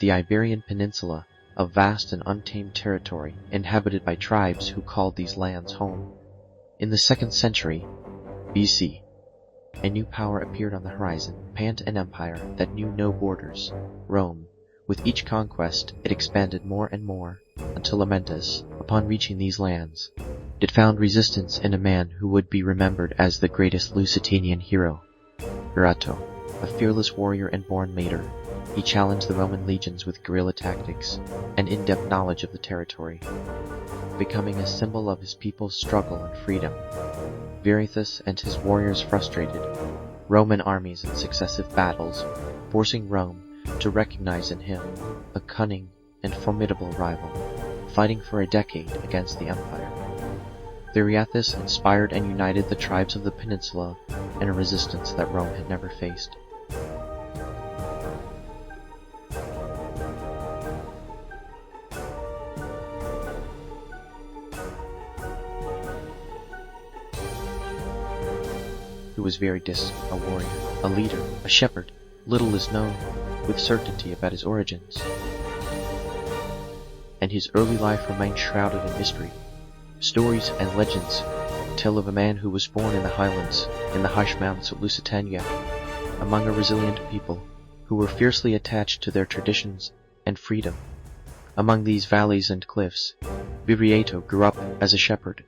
the Iberian Peninsula, a vast and untamed territory inhabited by tribes who called these lands home. In the 2nd century BC, a new power appeared on the horizon, an empire that knew no borders, Rome. With each conquest, it expanded more and more, until Amentus, upon reaching these lands, it found resistance in a man who would be remembered as the greatest Lusitanian hero, Viriathus, a fearless warrior and born mater. He challenged the Roman legions with guerrilla tactics and in-depth knowledge of the territory, becoming a symbol of his people's struggle and freedom. Viriathus and his warriors frustrated Roman armies in successive battles, forcing Rome to recognize in him a cunning and formidable rival, fighting for a decade against the empire. Viriathus inspired and united the tribes of the peninsula in a resistance that Rome had never faced. He was Viriathus, a warrior, a leader, a shepherd. Little is known with certainty about his origins, and his early life remains shrouded in mystery. Stories and legends tell of a man who was born in the highlands, in the harsh mountains of Lusitania, among a resilient people who were fiercely attached to their traditions and freedom. Among these valleys and cliffs, Viriathus grew up as a shepherd,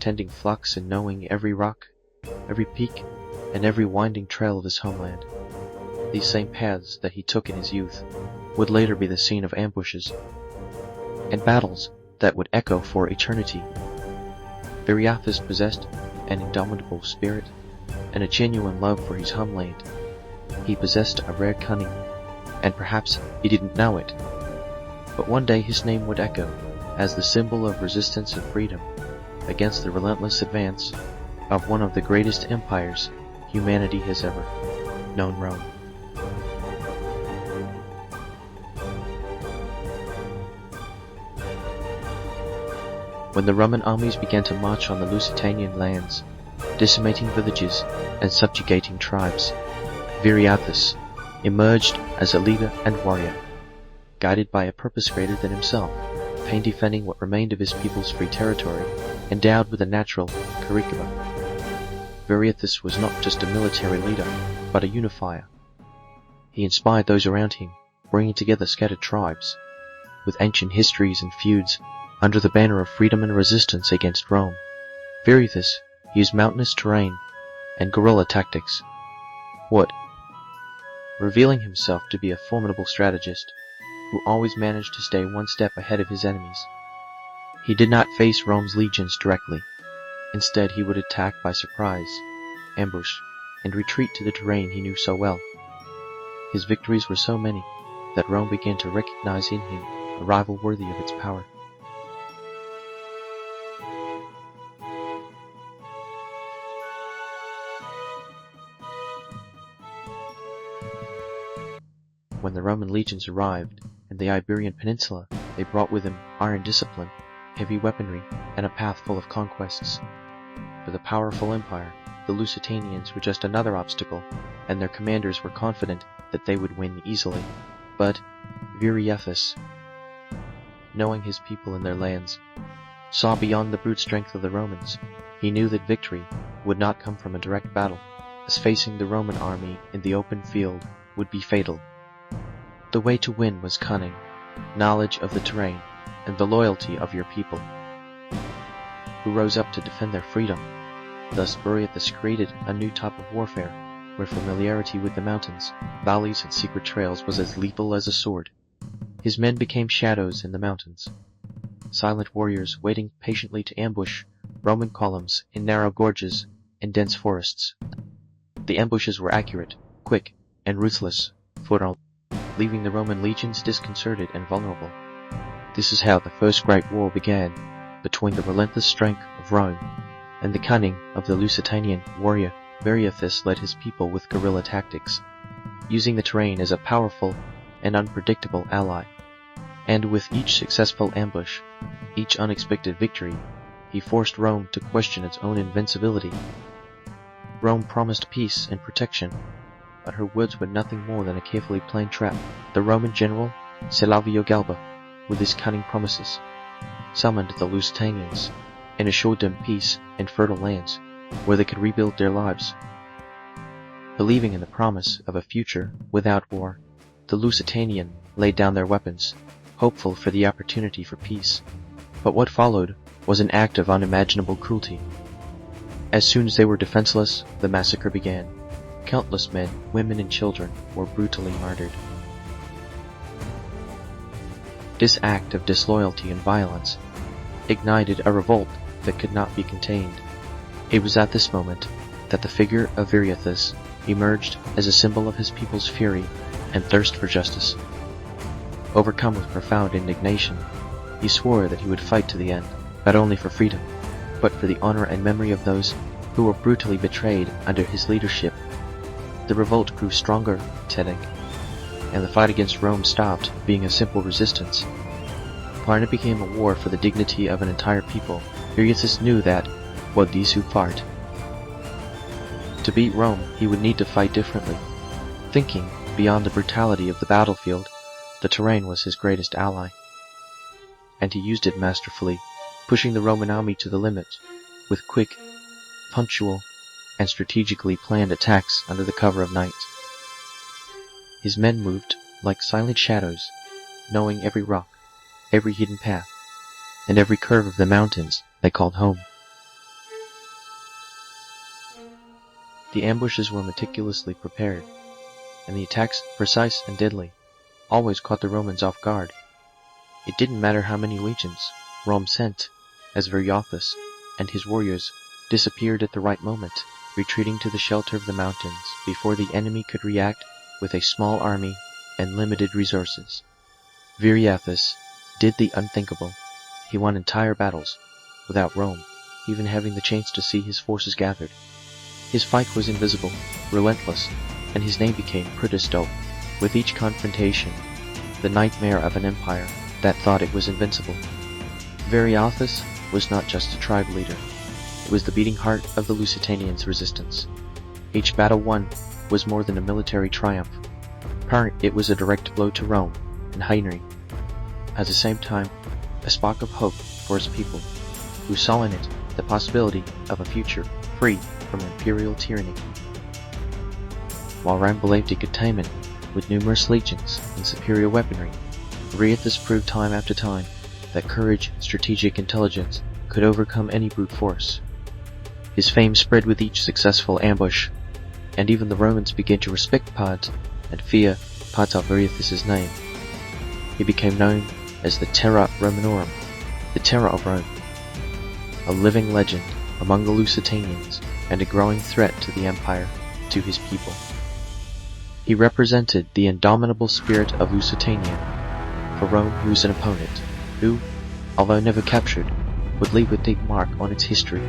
tending flocks and knowing every rock, every peak, and every winding trail of his homeland. These same paths that he took in his youth would later be the scene of ambushes and battles that would echo for eternity. Viriathus possessed an indomitable spirit and a genuine love for his homeland. He possessed a rare cunning, and perhaps he didn't know it, but one day his name would echo as the symbol of resistance and freedom against the relentless advance of one of the greatest empires humanity has ever known, Rome. When the Roman armies began to march on the Lusitanian lands, decimating villages and subjugating tribes, Viriathus emerged as a leader and warrior, guided by a purpose greater than himself, pain defending what remained of his people's free territory, endowed with a natural curriculum. Viriathus was not just a military leader, but a unifier. He inspired those around him, bringing together scattered tribes, with ancient histories and feuds, under the banner of freedom and resistance against Rome. Viriathus used mountainous terrain and guerrilla tactics, revealing himself to be a formidable strategist who always managed to stay one step ahead of his enemies. He did not face Rome's legions directly. Instead, he would attack by surprise, ambush, and retreat to the terrain he knew so well. His victories were so many that Rome began to recognize in him a rival worthy of its power. When the Roman legions arrived in the Iberian Peninsula, they brought with them iron discipline, heavy weaponry, and a path full of conquests. For the powerful empire, the Lusitanians were just another obstacle, and their commanders were confident that they would win easily. But Viriathus, knowing his people and their lands, saw beyond the brute strength of the Romans. He knew that victory would not come from a direct battle, as facing the Roman army in the open field would be fatal. The way to win was cunning, knowledge of the terrain, and the loyalty of your people, who rose up to defend their freedom. Thus Viriathus created a new type of warfare, where familiarity with the mountains, valleys, and secret trails was as lethal as a sword. His men became shadows in the mountains, silent warriors waiting patiently to ambush Roman columns in narrow gorges and dense forests. The ambushes were accurate, quick, and ruthless, leaving the Roman legions disconcerted and vulnerable. This is how the First Great War began, between the relentless strength of Rome and the cunning of the Lusitanian warrior. Viriathus led his people with guerrilla tactics, using the terrain as a powerful and unpredictable ally. And with each successful ambush, each unexpected victory, he forced Rome to question its own invincibility. Rome promised peace and protection, but her words were nothing more than a carefully planned trap. The Roman general Selavio Galba, with his cunning promises, summoned the Lusitanians and assured them peace and fertile lands where they could rebuild their lives. Believing in the promise of a future without war, the Lusitanian laid down their weapons, hopeful for the opportunity for peace. But what followed was an act of unimaginable cruelty. As soon as they were defenseless, the massacre began. Countless men, women, and children were brutally murdered. This act of disloyalty and violence ignited a revolt that could not be contained. It was at this moment that the figure of Viriathus emerged as a symbol of his people's fury and thirst for justice. Overcome with profound indignation, he swore that he would fight to the end, not only for freedom, but for the honor and memory of those who were brutally betrayed under his leadership. The revolt grew stronger, telling, and the fight against Rome stopped being a simple resistance. When it became a war for the dignity of an entire people, Viriathus knew that, what these who fought. To beat Rome, he would need to fight differently. Thinking beyond the brutality of the battlefield, the terrain was his greatest ally. And he used it masterfully, pushing the Roman army to the limit, with quick, punctual, and strategically planned attacks under the cover of night. His men moved like silent shadows, knowing every rock, every hidden path, and every curve of the mountains they called home. The ambushes were meticulously prepared, and the attacks, precise and deadly, always caught the Romans off guard. It didn't matter how many legions Rome sent, as Viriathus and his warriors disappeared at the right moment, retreating to the shelter of the mountains before the enemy could react with a small army and limited resources. Viriathus did the unthinkable. He won entire battles, without Rome even having the chance to see his forces gathered. His fight was invisible, relentless, and his name became Protestol. With each confrontation, the nightmare of an empire that thought it was invincible. Viriathus was not just a tribe leader. It was the beating heart of the Lusitanians' resistance. Each battle won was more than a military triumph. It was a direct blow to Rome and Heinrich. At the same time, a spark of hope for his people, who saw in it the possibility of a future free from imperial tyranny. While Rome believed it could tame it with numerous legions and superior weaponry, Viriathus proved time after time that courage and strategic intelligence could overcome any brute force. His fame spread with each successful ambush, and even the Romans began to respect parts and fear parts of Viriathus' name. He became known as the Terra Romanorum, the terror of Rome, a living legend among the Lusitanians and a growing threat to the empire, to his people. He represented the indomitable spirit of Lusitania. For Rome he was an opponent, who, although never captured, would leave a deep mark on its history.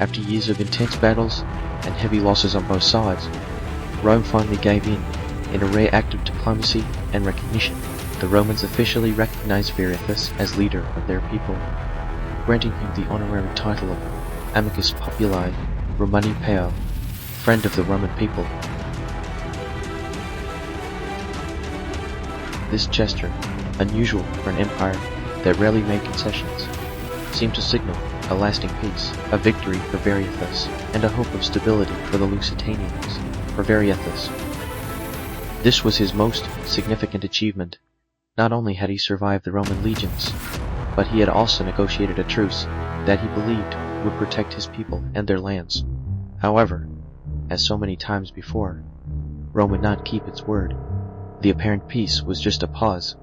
After years of intense battles and heavy losses on both sides, Rome finally gave in a rare act of diplomacy and recognition. The Romans officially recognized Viriathus as leader of their people, granting him the honorary title of Amicus Populi Romani Peo, friend of the Roman people. This gesture, unusual for an empire that rarely made concessions, seemed to signal a lasting peace, a victory for Viriathus, and a hope of stability for the Lusitanians. For Viriathus, this was his most significant achievement. Not only had he survived the Roman legions, but he had also negotiated a truce that he believed would protect his people and their lands. However, as so many times before, Rome would not keep its word. The apparent peace was just a pause,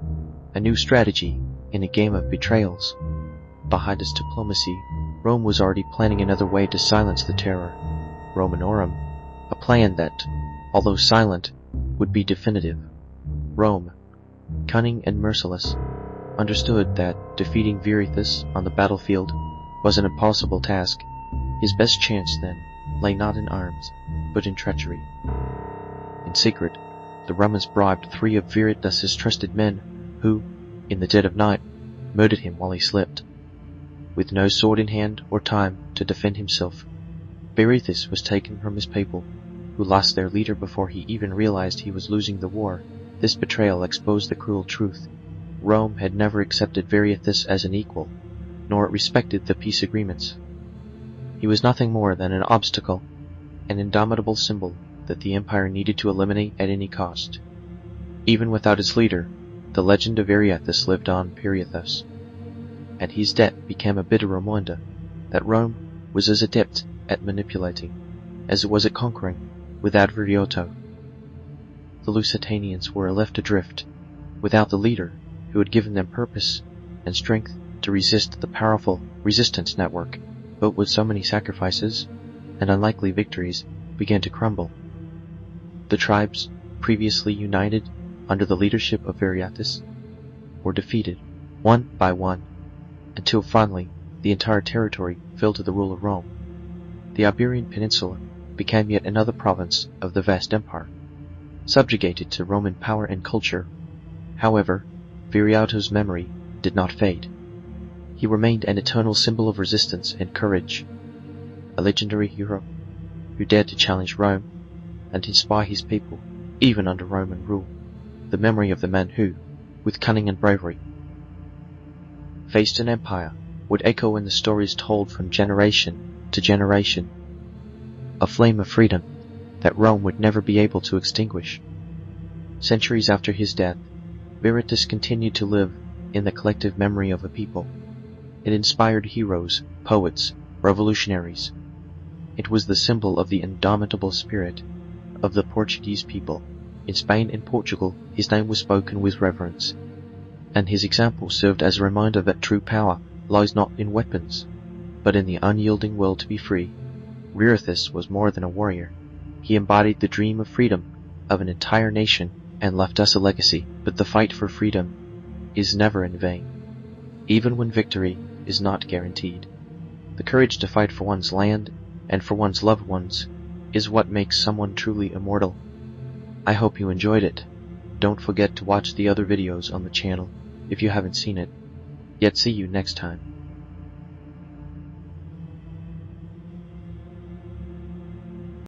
a new strategy in a game of betrayals. Behind its diplomacy, Rome was already planning another way to silence the terror, Romanorum, a plan that, although silent, would be definitive. Rome, cunning and merciless, understood that defeating Viriathus on the battlefield was an impossible task. His best chance, then, lay not in arms, but in treachery. In secret, the Romans bribed 3 of Viriathus' trusted men, who, in the dead of night, murdered him while he slept. With no sword in hand or time to defend himself, Viriathus was taken from his people, who lost their leader before he even realized he was losing the war This betrayal exposed the cruel truth. Rome had never accepted Viriathus as an equal, nor respected the peace agreements. He was nothing more than an obstacle, an indomitable symbol that the empire needed to eliminate at any cost. Even without its leader, the legend of Viriathus lived on Viriathus, and his death became a bitter reminder that Rome was as adept at manipulating as it was at conquering without Viriathus. The Lusitanians were left adrift, without the leader who had given them purpose and strength to resist the powerful resistance network. But with so many sacrifices and unlikely victories began to crumble. The tribes, previously united under the leadership of Viriathus, were defeated one by one, until finally the entire territory fell to the rule of Rome. The Iberian Peninsula became yet another province of the vast empire, subjugated to Roman power and culture. However, Viriathus' memory did not fade. He remained an eternal symbol of resistance and courage, a legendary hero who dared to challenge Rome and inspire his people, even under Roman rule. The memory of the man who, with cunning and bravery, faced an empire would echo in the stories told from generation to generation, a flame of freedom that Rome would never be able to extinguish. Centuries after his death, Viriathus continued to live in the collective memory of a people. It inspired heroes, poets, revolutionaries. It was the symbol of the indomitable spirit of the Portuguese people. In Spain and Portugal, his name was spoken with reverence, and his example served as a reminder that true power lies not in weapons, but in the unyielding will to be free. Viriathus was more than a warrior. He embodied the dream of freedom of an entire nation and left us a legacy. But the fight for freedom is never in vain, even when victory is not guaranteed. The courage to fight for one's land and for one's loved ones is what makes someone truly immortal. I hope you enjoyed it. Don't forget to watch the other videos on the channel if you haven't seen it. Yet see you next time.